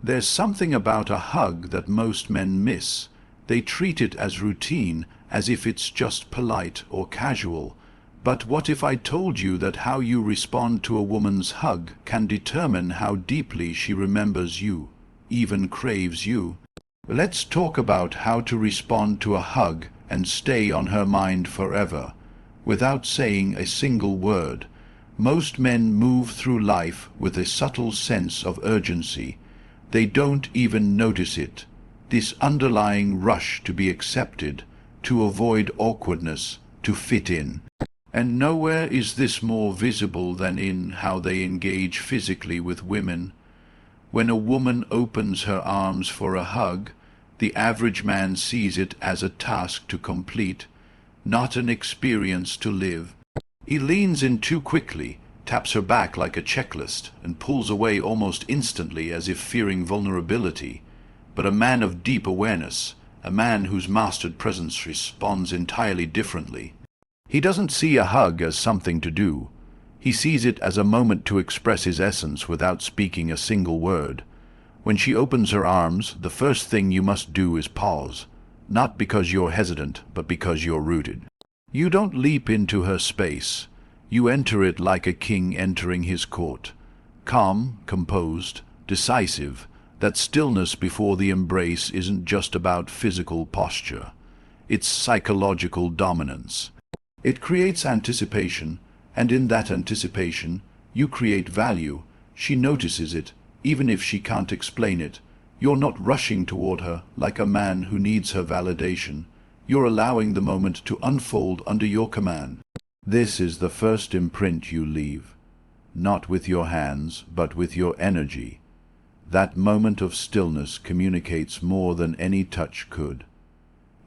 There's something about a hug that most men miss. They treat it as routine, as if it's just polite or casual. But what if I told you that how you respond to a woman's hug can determine how deeply she remembers you, even craves you? Let's talk about how to respond to a hug and stay on her mind forever, without saying a single word. Most men move through life with a subtle sense of urgency. They don't even notice it. This underlying rush to be accepted, to avoid awkwardness, to fit in. And nowhere is this more visible than in how they engage physically with women. When a woman opens her arms for a hug, the average man sees it as a task to complete, not an experience to live. He leans in too quickly, taps her back like a checklist, and pulls away almost instantly as if fearing vulnerability. But a man of deep awareness, a man whose mastered presence responds entirely differently. He doesn't see a hug as something to do. He sees it as a moment to express his essence without speaking a single word. When she opens her arms, the first thing you must do is pause, not because you're hesitant, but because you're rooted. You don't leap into her space. You enter it like a king entering his court. Calm, composed, decisive. That stillness before the embrace isn't just about physical posture. It's psychological dominance. It creates anticipation, and in that anticipation, you create value. She notices it, even if she can't explain it. You're not rushing toward her like a man who needs her validation. You're allowing the moment to unfold under your command. This is the first imprint you leave, not with your hands, but with your energy. That moment of stillness communicates more than any touch could.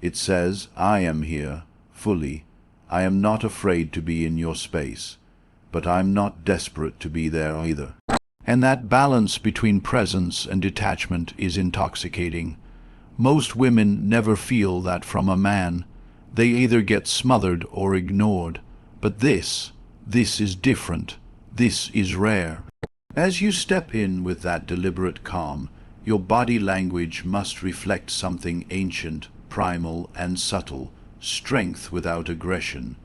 It says, I am here, fully. I am not afraid to be in your space, but I'm not desperate to be there either. And that balance between presence and detachment is intoxicating. Most women never feel that from a man. They either get smothered or ignored. But this is different. This is rare. As you step in with that deliberate calm, your body language must reflect something ancient, primal, and subtle, strength without aggression.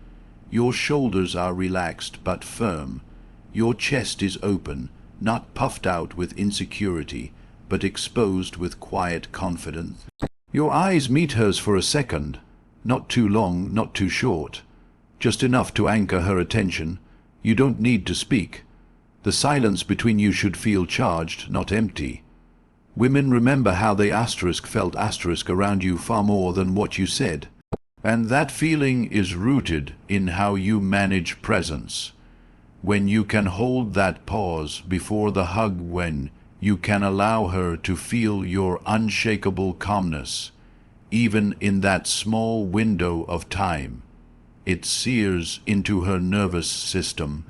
Your shoulders are relaxed but firm. Your chest is open, not puffed out with insecurity, but exposed with quiet confidence. Your eyes meet hers for a second, not too long, not too short, just enough to anchor her attention. You don't need to speak. The silence between you should feel charged, not empty. Women remember how they felt around you far more than what you said. And that feeling is rooted in how you manage presence. When you can hold that pause before the hug, when you can allow her to feel your unshakable calmness, even in that small window of time, it sears into her nervous system.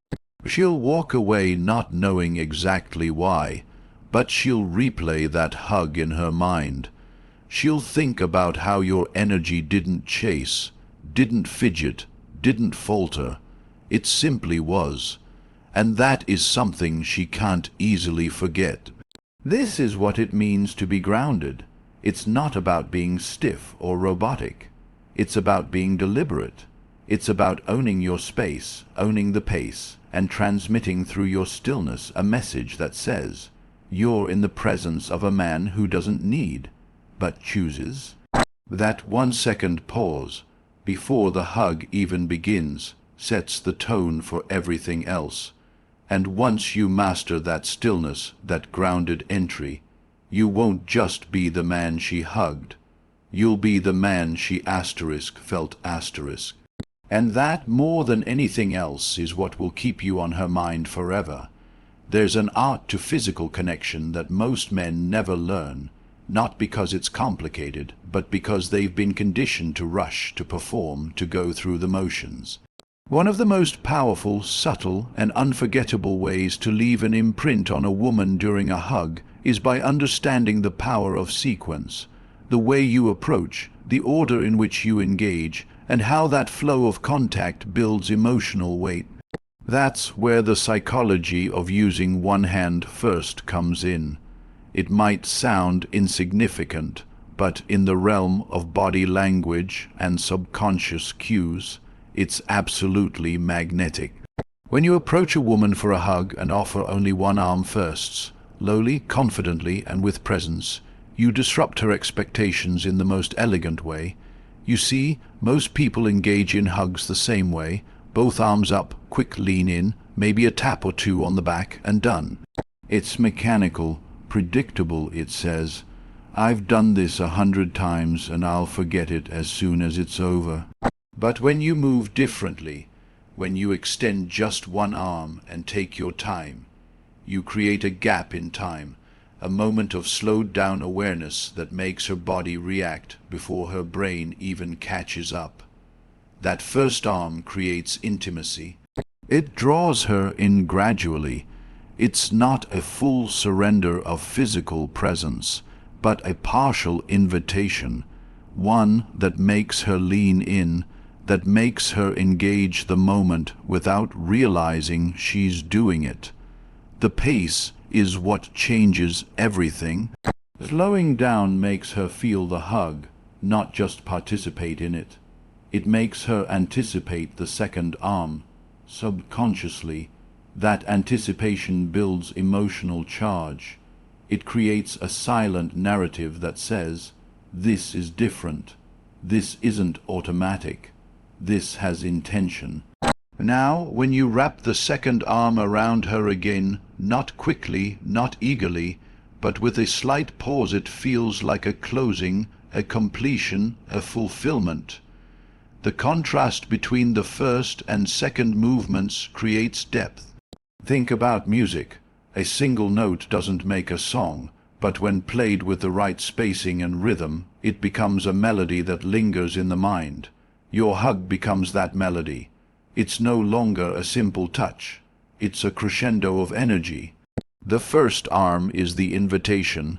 She'll walk away not knowing exactly why, but she'll replay that hug in her mind. She'll think about how your energy didn't chase, didn't fidget, didn't falter. It simply was. And that is something she can't easily forget. This is what it means to be grounded. It's not about being stiff or robotic. It's about being deliberate. It's about owning your space, owning the pace, and transmitting through your stillness a message that says, you're in the presence of a man who doesn't need, but chooses. That 1-second pause, before the hug even begins, sets the tone for everything else. And once you master that stillness, that grounded entry, you won't just be the man she hugged. You'll be the man she felt. And that, more than anything else, is what will keep you on her mind forever. There's an art to physical connection that most men never learn, not because it's complicated, but because they've been conditioned to rush, to perform, to go through the motions. One of the most powerful, subtle, and unforgettable ways to leave an imprint on a woman during a hug is by understanding the power of sequence, the way you approach, the order in which you engage, and how that flow of contact builds emotional weight. That's where the psychology of using one hand first comes in. It might sound insignificant, but in the realm of body language and subconscious cues, it's absolutely magnetic. When you approach a woman for a hug and offer only one arm first, lowly, confidently, and with presence, you disrupt her expectations in the most elegant way. You see, most people engage in hugs the same way, both arms up, quick lean in, maybe a tap or two on the back, and done. It's mechanical, predictable, it says. I've done this 100 times and I'll forget it as soon as it's over. But when you move differently, when you extend just one arm and take your time, you create a gap in time, a moment of slowed down awareness that makes her body react before her brain even catches up. That first arm creates intimacy. It draws her in gradually. It's not a full surrender of physical presence, but a partial invitation, one that makes her lean in, that makes her engage the moment without realizing she's doing it. The pace is what changes everything. Slowing down makes her feel the hug, not just participate in it. It makes her anticipate the second arm. Subconsciously, that anticipation builds emotional charge. It creates a silent narrative that says, this is different. This isn't automatic. This has intention. Now, when you wrap the second arm around her again, not quickly, not eagerly, but with a slight pause, it feels like a closing, a completion, a fulfillment. The contrast between the first and second movements creates depth. Think about music. A single note doesn't make a song, but when played with the right spacing and rhythm, it becomes a melody that lingers in the mind. Your hug becomes that melody. It's no longer a simple touch. It's a crescendo of energy. The first arm is the invitation.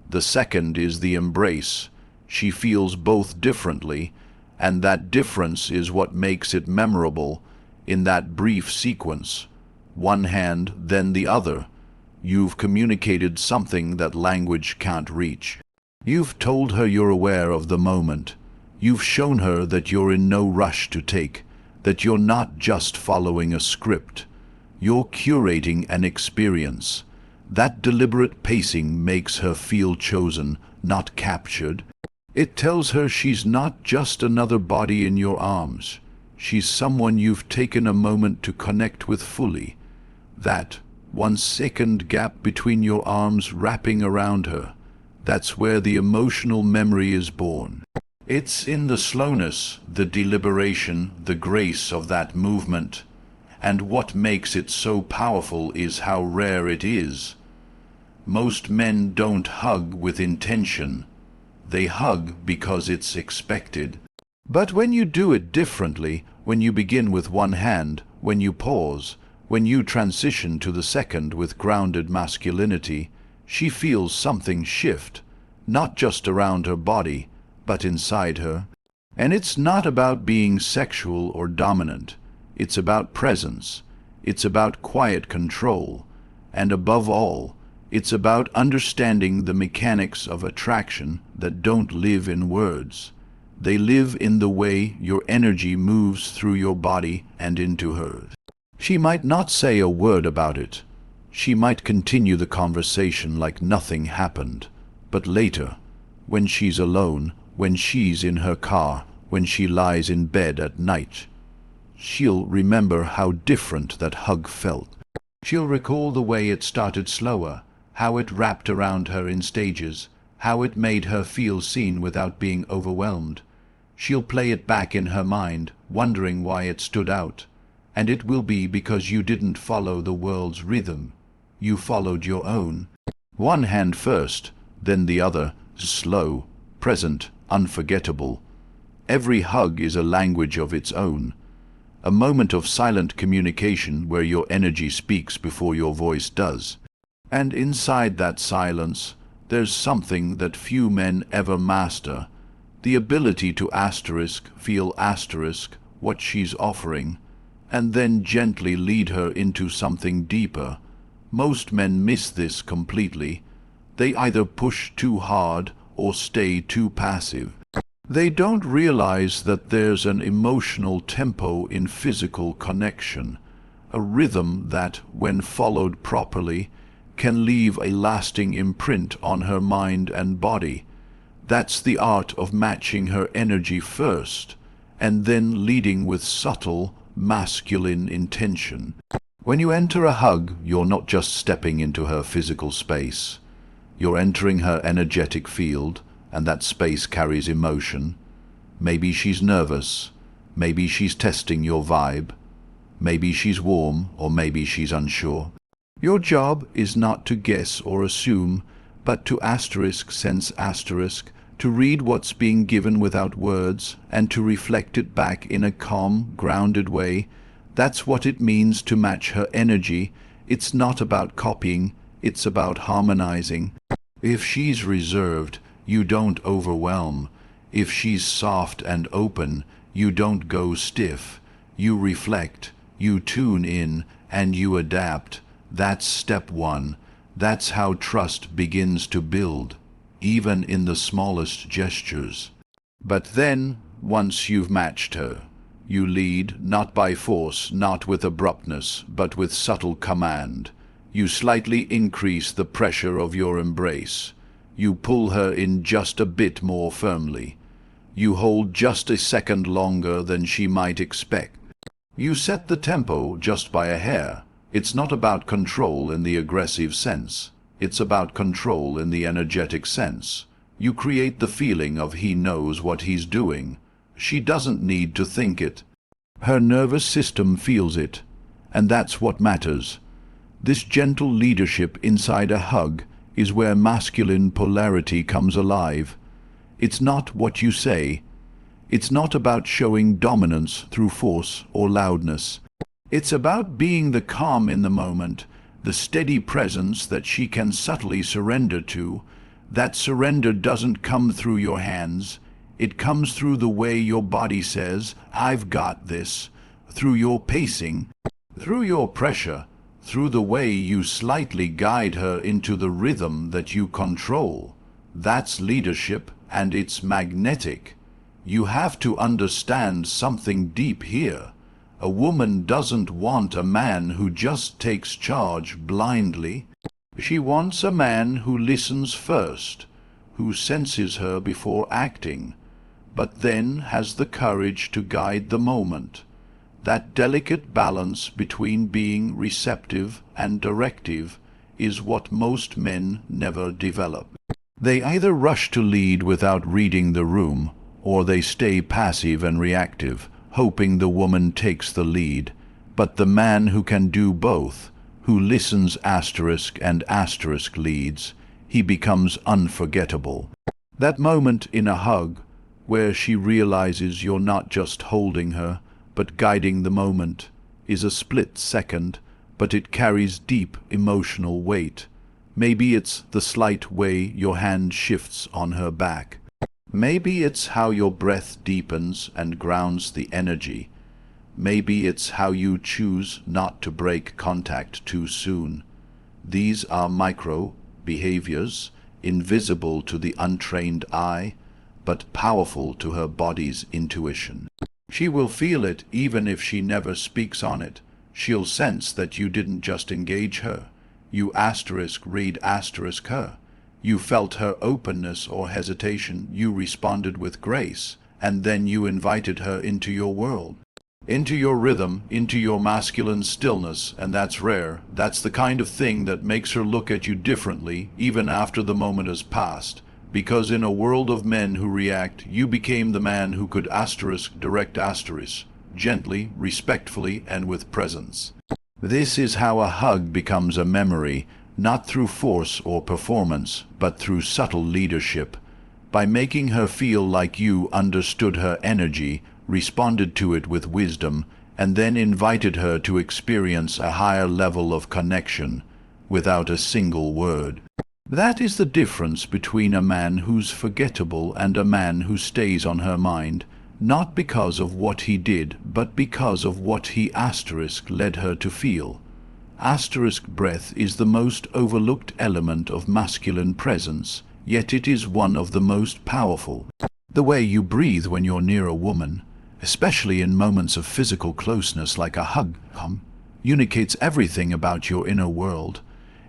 The second is the embrace. She feels both differently, and that difference is what makes it memorable. In that brief sequence, one hand, then the other, you've communicated something that language can't reach. You've told her you're aware of the moment. You've shown her that you're in no rush to take, that you're not just following a script. You're curating an experience. That deliberate pacing makes her feel chosen, not captured. It tells her she's not just another body in your arms. She's someone you've taken a moment to connect with fully. That 1 second gap between your arms wrapping around her, that's where the emotional memory is born. It's in the slowness, the deliberation, the grace of that movement. And what makes it so powerful is how rare it is. Most men don't hug with intention. They hug because it's expected. But when you do it differently, when you begin with one hand, when you pause, when you transition to the second with grounded masculinity, she feels something shift, not just around her body, but inside her. And it's not about being sexual or dominant. It's about presence. It's about quiet control. And above all, it's about understanding the mechanics of attraction that don't live in words. They live in the way your energy moves through your body and into hers. She might not say a word about it. She might continue the conversation like nothing happened. But later, when she's alone, when she's in her car, when she lies in bed at night, she'll remember how different that hug felt. She'll recall the way it started slower, how it wrapped around her in stages, how it made her feel seen without being overwhelmed. She'll play it back in her mind, wondering why it stood out. And it will be because you didn't follow the world's rhythm. You followed your own. One hand first, then the other, slow, present, unforgettable. Every hug is a language of its own. A moment of silent communication where your energy speaks before your voice does. And inside that silence, there's something that few men ever master. The ability to feel what she's offering, and then gently lead her into something deeper. Most men miss this completely. They either push too hard or stay too passive. They don't realize that there's an emotional tempo in physical connection, a rhythm that, when followed properly, can leave a lasting imprint on her mind and body. That's the art of matching her energy first, and then leading with subtle, masculine intention. When you enter a hug, you're not just stepping into her physical space. You're entering her energetic field, and that space carries emotion. Maybe she's nervous. Maybe she's testing your vibe. Maybe she's warm, or maybe she's unsure. Your job is not to guess or assume, but to sense to read what's being given without words, and to reflect it back in a calm, grounded way. That's what it means to match her energy. It's not about copying, it's about harmonizing. If she's reserved, you don't overwhelm. If she's soft and open, you don't go stiff. You reflect, you tune in, and you adapt. That's step one. That's how trust begins to build, even in the smallest gestures. But then, once you've matched her, you lead, not by force, not with abruptness, but with subtle command. You slightly increase the pressure of your embrace. You pull her in just a bit more firmly. You hold just a second longer than she might expect. You set the tempo just by a hair. It's not about control in the aggressive sense. It's about control in the energetic sense. You create the feeling of he knows what he's doing. She doesn't need to think it. Her nervous system feels it, and that's what matters. This gentle leadership inside a hug is where masculine polarity comes alive. It's not what you say. It's not about showing dominance through force or loudness. It's about being the calm in the moment, the steady presence that she can subtly surrender to. That surrender doesn't come through your hands. It comes through the way your body says, "I've got this," through your pacing, through your pressure, through the way you slightly guide her into the rhythm that you control. That's leadership, and it's magnetic. You have to understand something deep here. A woman doesn't want a man who just takes charge blindly. She wants a man who listens first, who senses her before acting, but then has the courage to guide the moment. That delicate balance between being receptive and directive is what most men never develop. They either rush to lead without reading the room, or they stay passive and reactive, hoping the woman takes the lead. But the man who can do both, who listens and leads, he becomes unforgettable. That moment in a hug, where she realizes you're not just holding her, but guiding the moment, is a split second, but it carries deep emotional weight. Maybe it's the slight way your hand shifts on her back. Maybe it's how your breath deepens and grounds the energy. Maybe it's how you choose not to break contact too soon. These are micro behaviors, invisible to the untrained eye, but powerful to her body's intuition. She will feel it even if she never speaks on it. She'll sense that you didn't just engage her. You read her. You felt her openness or hesitation. You responded with grace, and then you invited her into your world, into your rhythm, into your masculine stillness, and that's rare. That's the kind of thing that makes her look at you differently, even after the moment has passed. Because in a world of men who react, you became the man who could direct gently, respectfully, and with presence. This is how a hug becomes a memory, not through force or performance, but through subtle leadership. By making her feel like you understood her energy, responded to it with wisdom, and then invited her to experience a higher level of connection, without a single word. That is the difference between a man who's forgettable and a man who stays on her mind, not because of what he did, but because of what he led her to feel. Asterisk breath is the most overlooked element of masculine presence, yet it is one of the most powerful. The way you breathe when you're near a woman, especially in moments of physical closeness like a hug, communicates everything about your inner world.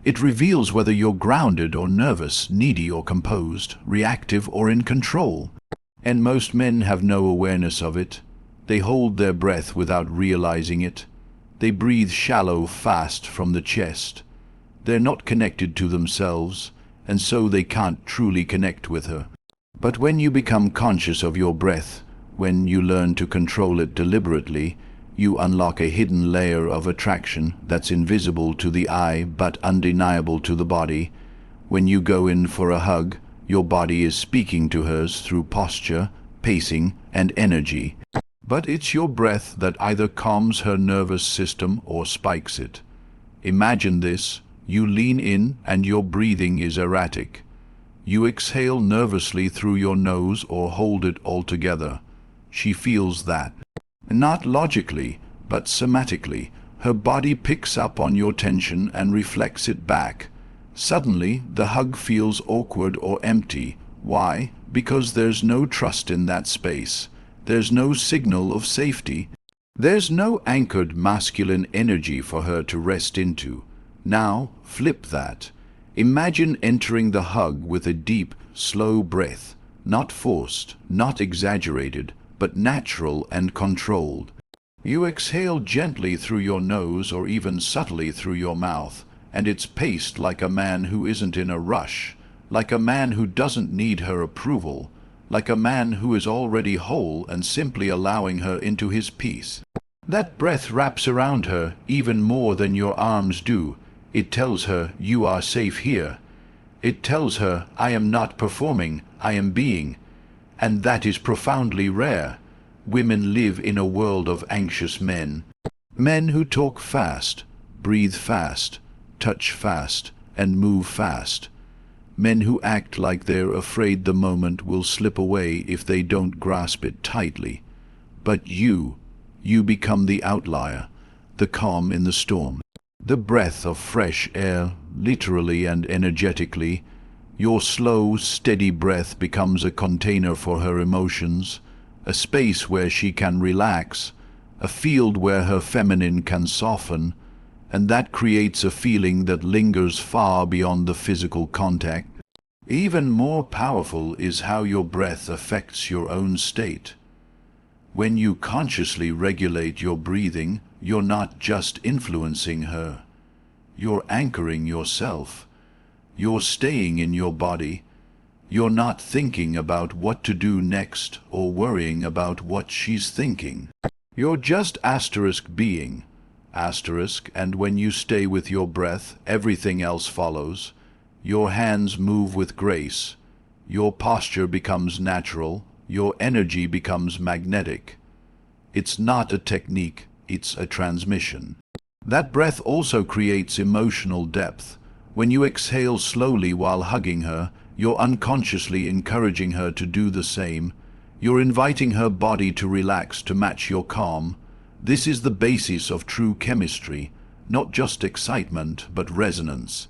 It reveals whether you're grounded or nervous, needy or composed, reactive or in control. And most men have no awareness of it. They hold their breath without realizing it. They breathe shallow, fast from the chest. They're not connected to themselves, and so they can't truly connect with her. But when you become conscious of your breath, when you learn to control it deliberately, you unlock a hidden layer of attraction that's invisible to the eye but undeniable to the body. When you go in for a hug, your body is speaking to hers through posture, pacing, and energy. But it's your breath that either calms her nervous system or spikes it. Imagine this: you lean in and your breathing is erratic. You exhale nervously through your nose or hold it altogether. She feels that. Not logically, but somatically. Her body picks up on your tension and reflects it back. Suddenly, the hug feels awkward or empty. Why? Because there's no trust in that space. There's no signal of safety. There's no anchored masculine energy for her to rest into. Now, flip that. Imagine entering the hug with a deep, slow breath, not forced, not exaggerated, but natural and controlled. You exhale gently through your nose or even subtly through your mouth, and it's paced like a man who isn't in a rush, like a man who doesn't need her approval, like a man who is already whole and simply allowing her into his peace. That breath wraps around her even more than your arms do. It tells her, you are safe here. It tells her, I am not performing, I am being. And that is profoundly rare. Women live in a world of anxious men. Men who talk fast, breathe fast, touch fast, and move fast. Men who act like they're afraid the moment will slip away if they don't grasp it tightly. But you become the outlier, the calm in the storm, the breath of fresh air, literally and energetically. Your slow, steady breath becomes a container for her emotions, a space where she can relax, a field where her feminine can soften, and that creates a feeling that lingers far beyond the physical contact. Even more powerful is how your breath affects your own state. When you consciously regulate your breathing, you're not just influencing her. You're anchoring yourself. You're staying in your body. You're not thinking about what to do next or worrying about what she's thinking. You're just being. And when you stay with your breath, everything else follows. Your hands move with grace. Your posture becomes natural. Your energy becomes magnetic. It's not a technique, it's a transmission. That breath also creates emotional depth. When you exhale slowly while hugging her, you're unconsciously encouraging her to do the same. You're inviting her body to relax to match your calm. This is the basis of true chemistry, not just excitement, but resonance.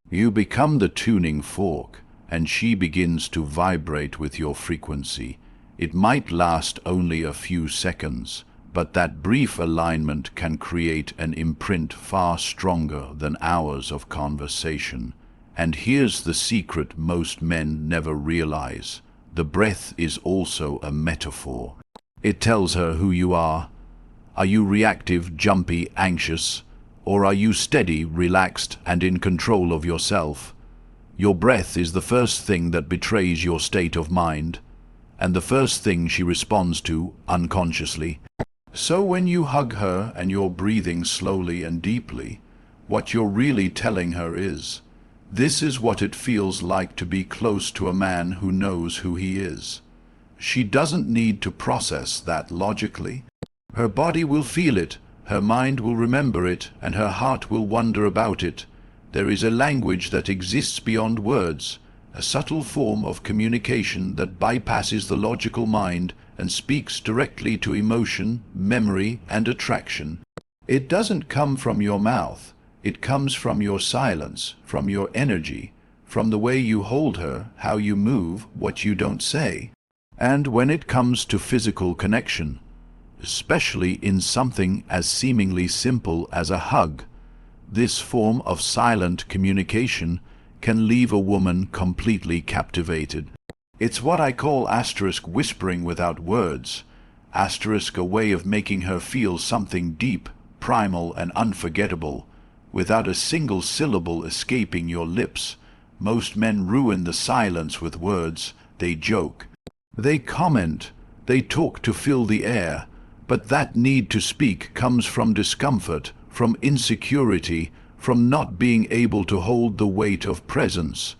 You become the tuning fork, and she begins to vibrate with your frequency. It might last only a few seconds, but that brief alignment can create an imprint far stronger than hours of conversation. And here's the secret most men never realize. The breath is also a metaphor. It tells her who you are. Are you reactive, jumpy, anxious? Or are you steady, relaxed, and in control of yourself? Your breath is the first thing that betrays your state of mind, and the first thing she responds to unconsciously. So when you hug her and you're breathing slowly and deeply, what you're really telling her is, this is what it feels like to be close to a man who knows who he is. She doesn't need to process that logically. Her body will feel it, her mind will remember it, and her heart will wonder about it. There is a language that exists beyond words, a subtle form of communication that bypasses the logical mind and speaks directly to emotion, memory, and attraction. It doesn't come from your mouth. It comes from your silence, from your energy, from the way you hold her, how you move, what you don't say. And when it comes to physical connection, especially in something as seemingly simple as a hug, this form of silent communication can leave a woman completely captivated. It's what I call whispering without words, a way of making her feel something deep, primal and unforgettable, without a single syllable escaping your lips. Most men ruin the silence with words. They joke, they comment, they talk to fill the air, but that need to speak comes from discomfort, from insecurity, from not being able to hold the weight of presence.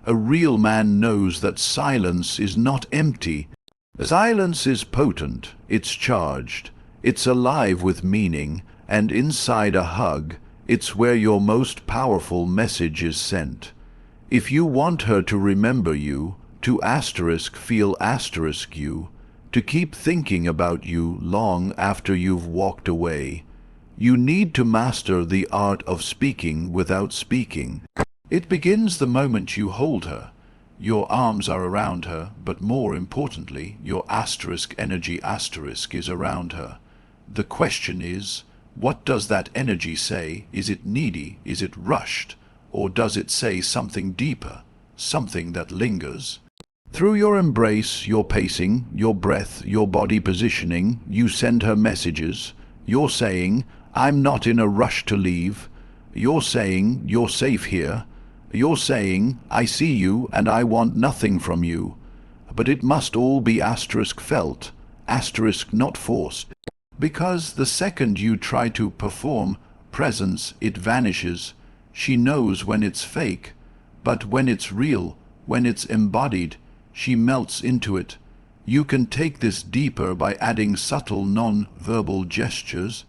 A real man knows that silence is not empty. Silence is potent, it's charged, it's alive with meaning, and inside a hug, it's where your most powerful message is sent. If you want her to remember you, to feel you, to keep thinking about you long after you've walked away, you need to master the art of speaking without speaking. It begins the moment you hold her. Your arms are around her, but more importantly, your energy is around her. The question is, what does that energy say? Is it needy? Is it rushed? Or does it say something deeper, something that lingers? Through your embrace, your pacing, your breath, your body positioning, you send her messages. You're saying, I'm not in a rush to leave. You're saying, you're safe here. You're saying, I see you and I want nothing from you. But it must all be felt, not forced. Because the second you try to perform presence, it vanishes. She knows when it's fake, but when it's real, when it's embodied, she melts into it. You can take this deeper by adding subtle non-verbal gestures.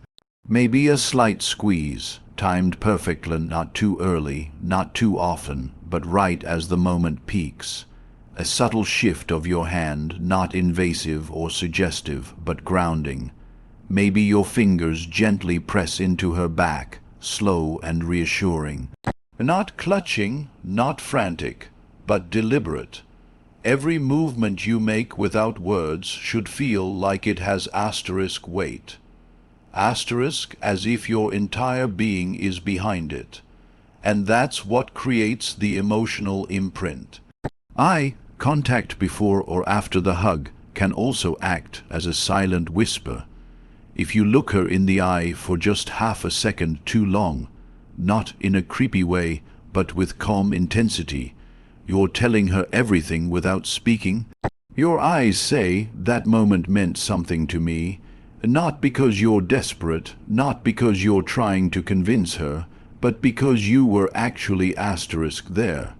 Maybe a slight squeeze, timed perfectly, not too early, not too often, but right as the moment peaks. A subtle shift of your hand, not invasive or suggestive, but grounding. Maybe your fingers gently press into her back, slow and reassuring. Not clutching, not frantic, but deliberate. Every movement you make without words should feel like it has weight. As if your entire being is behind it. And that's what creates the emotional imprint. Eye contact before or after the hug can also act as a silent whisper. If you look her in the eye for just half a second too long, not in a creepy way, but with calm intensity, you're telling her everything without speaking. Your eyes say, that moment meant something to me, not because you're desperate, not because you're trying to convince her, but because you were actually there,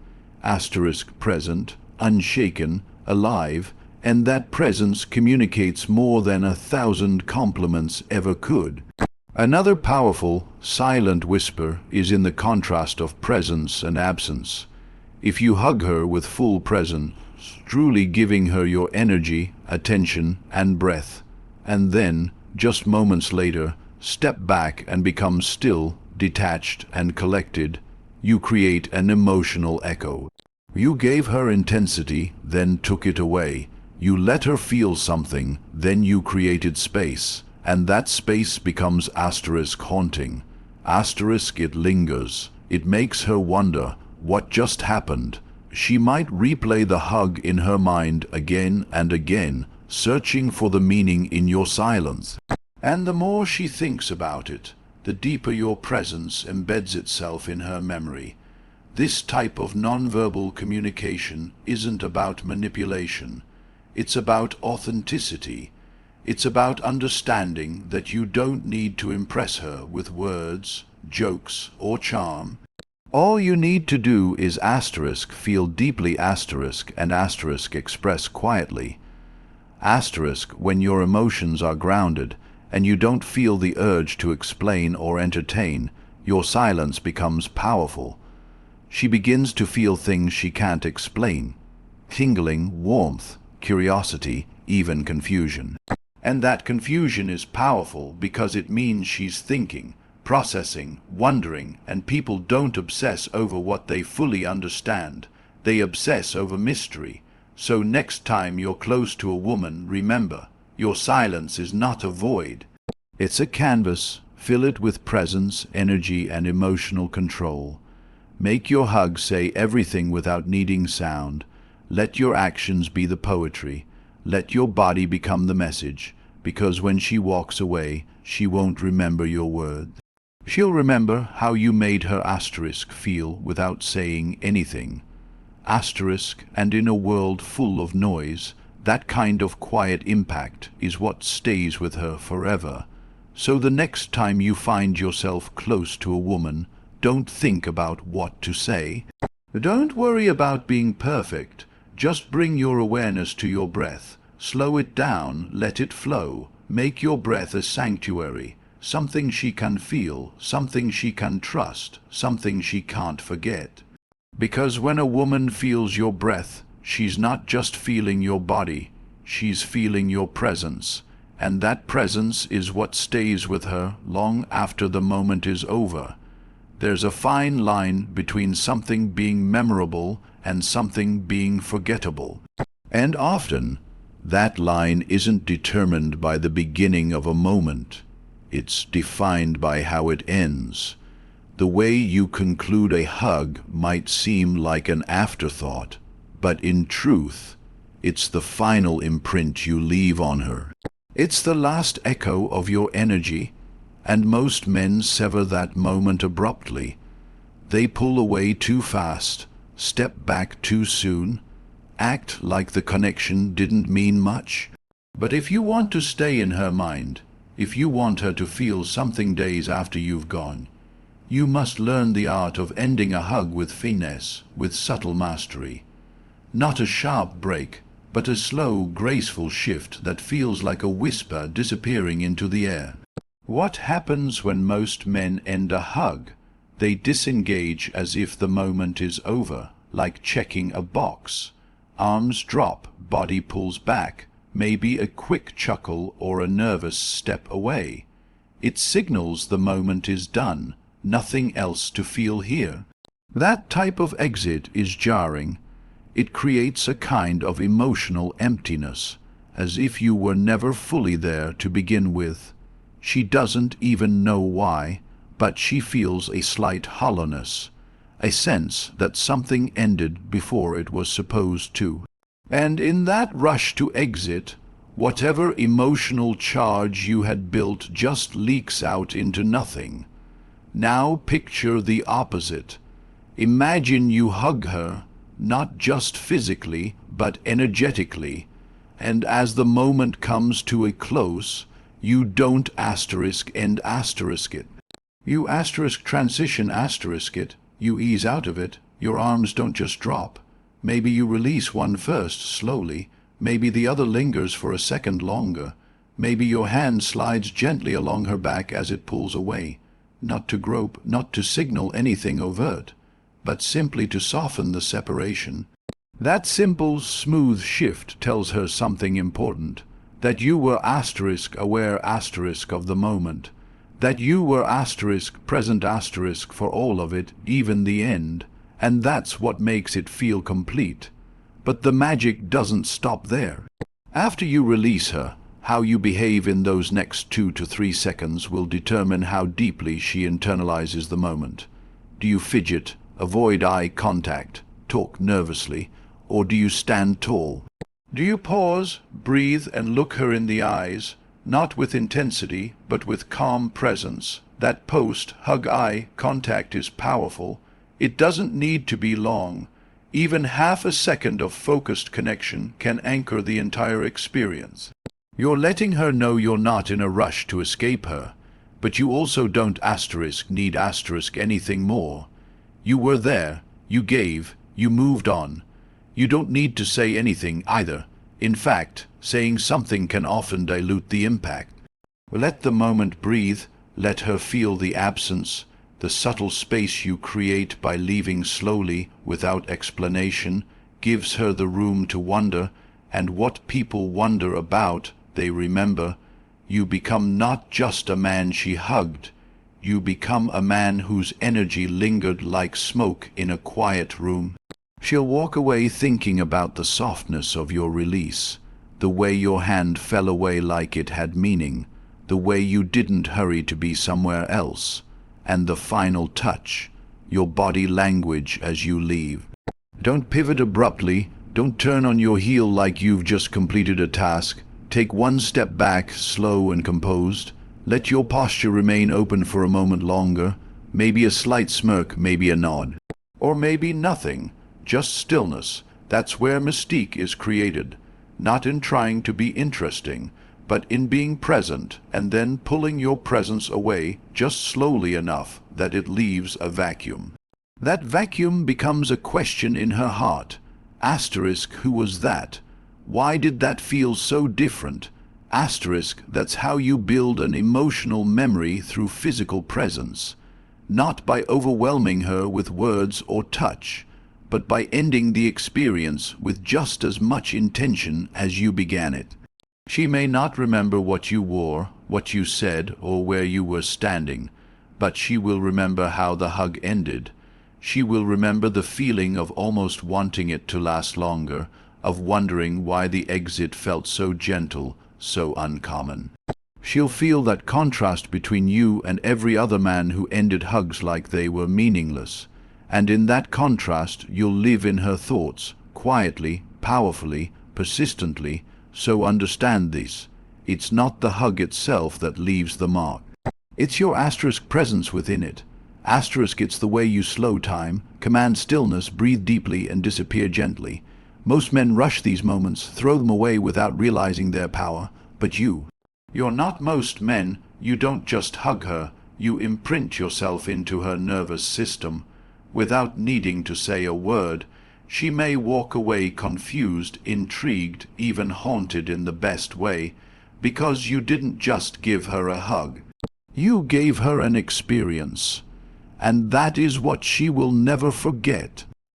present, unshaken, alive, and that presence communicates more than 1,000 compliments ever could. Another powerful, silent whisper is in the contrast of presence and absence. If you hug her with full presence, truly giving her your energy, attention, and breath, and then, just moments later, step back and become still, detached, and collected, you create an emotional echo. You gave her intensity, then took it away. You let her feel something, then you created space, and that space becomes haunting. It lingers. It makes her wonder, what just happened? She might replay the hug in her mind again and again, searching for the meaning in your silence. And the more she thinks about it, the deeper your presence embeds itself in her memory. This type of nonverbal communication isn't about manipulation. It's about authenticity. It's about understanding that you don't need to impress her with words, jokes, or charm. All you need to do is feel deeply and express quietly. When your emotions are grounded and you don't feel the urge to explain or entertain, your silence becomes powerful. She begins to feel things she can't explain. Tingling, warmth, curiosity, even confusion. And that confusion is powerful because it means she's thinking, processing, wondering, and people don't obsess over what they fully understand. They obsess over mystery. So next time you're close to a woman, remember, your silence is not a void. It's a canvas. Fill it with presence, energy, and emotional control. Make your hug say everything without needing sound. Let your actions be the poetry. Let your body become the message, because when she walks away, she won't remember your words. She'll remember how you made her asterisk feel without saying anything. Asterisk, and in a world full of noise, that kind of quiet impact is what stays with her forever. So the next time you find yourself close to a woman, don't think about what to say. Don't worry about being perfect. Just bring your awareness to your breath. Slow it down, let it flow. Make your breath a sanctuary, something she can feel, something she can trust, something she can't forget. Because when a woman feels your breath, she's not just feeling your body, she's feeling your presence. And that presence is what stays with her long after the moment is over. There's a fine line between something being memorable and something being forgettable. And often, that line isn't determined by the beginning of a moment. It's defined by how it ends. The way you conclude a hug might seem like an afterthought, but in truth, it's the final imprint you leave on her. It's the last echo of your energy, and most men sever that moment abruptly. They pull away too fast, step back too soon, act like the connection didn't mean much. But if you want to stay in her mind, if you want her to feel something days after you've gone, you must learn the art of ending a hug with finesse, with subtle mastery. Not a sharp break, but a slow, graceful shift that feels like a whisper disappearing into the air. What happens when most men end a hug? They disengage as if the moment is over, like checking a box. Arms drop, body pulls back, maybe a quick chuckle or a nervous step away. It signals the moment is done, nothing else to feel here. That type of exit is jarring. It creates a kind of emotional emptiness, as if you were never fully there to begin with. She doesn't even know why, but she feels a slight hollowness, a sense that something ended before it was supposed to. And in that rush to exit, whatever emotional charge you had built just leaks out into nothing. Now picture the opposite. Imagine you hug her, not just physically, but energetically, and as the moment comes to a close, you don't asterisk and asterisk it. You asterisk transition asterisk it, you ease out of it, your arms don't just drop. Maybe you release one first, slowly, maybe the other lingers for a second longer, maybe your hand slides gently along her back as it pulls away, not to grope, not to signal anything overt, but simply to soften the separation. That simple, smooth shift tells her something important, that you were asterisk aware asterisk of the moment, that you were asterisk present asterisk for all of it, even the end, and that's what makes it feel complete. But the magic doesn't stop there. After you release her, how you behave in those next 2 to 3 seconds will determine how deeply she internalizes the moment. Do you fidget, avoid eye contact, talk nervously, or do you stand tall? Do you pause, breathe, and look her in the eyes, not with intensity, but with calm presence? That post-hug eye contact is powerful. It doesn't need to be long. Even half a second of focused connection can anchor the entire experience. You're letting her know you're not in a rush to escape her, but you also don't need anything more. You were there, you gave, you moved on. You don't need to say anything either. In fact, saying something can often dilute the impact. Let the moment breathe, let her feel the absence, the subtle space you create by leaving slowly, without explanation, gives her the room to wonder, and what people wonder about, they remember. You become not just a man she hugged, you become a man whose energy lingered like smoke in a quiet room. She'll walk away thinking about the softness of your release, the way your hand fell away like it had meaning, the way you didn't hurry to be somewhere else, and the final touch, your body language as you leave. Don't pivot abruptly, don't turn on your heel like you've just completed a task. Take one step back, slow and composed. Let your posture remain open for a moment longer, maybe a slight smirk, maybe a nod. Or maybe nothing, just stillness. That's where mystique is created, not in trying to be interesting, but in being present and then pulling your presence away just slowly enough that it leaves a vacuum. That vacuum becomes a question in her heart. Asterisk, who was that? Why did that feel so different? Asterisk, that's how you build an emotional memory through physical presence. Not by overwhelming her with words or touch, but by ending the experience with just as much intention as you began it. She may not remember what you wore, what you said, or where you were standing, but she will remember how the hug ended. She will remember the feeling of almost wanting it to last longer, of wondering why the exit felt so gentle, so uncommon. She'll feel that contrast between you and every other man who ended hugs like they were meaningless. And in that contrast you'll live in her thoughts, quietly, powerfully, persistently. So understand this. It's not the hug itself that leaves the mark. It's your asterisk presence within it. Asterisk, it's the way you slow time, command stillness, breathe deeply, and disappear gently. Most men rush these moments, throw them away without realizing their power. But you're not most men. You don't just hug her. You imprint yourself into her nervous system. Without needing to say a word, she may walk away confused, intrigued, even haunted in the best way, because you didn't just give her a hug. You gave her an experience, and that is what she will never forget.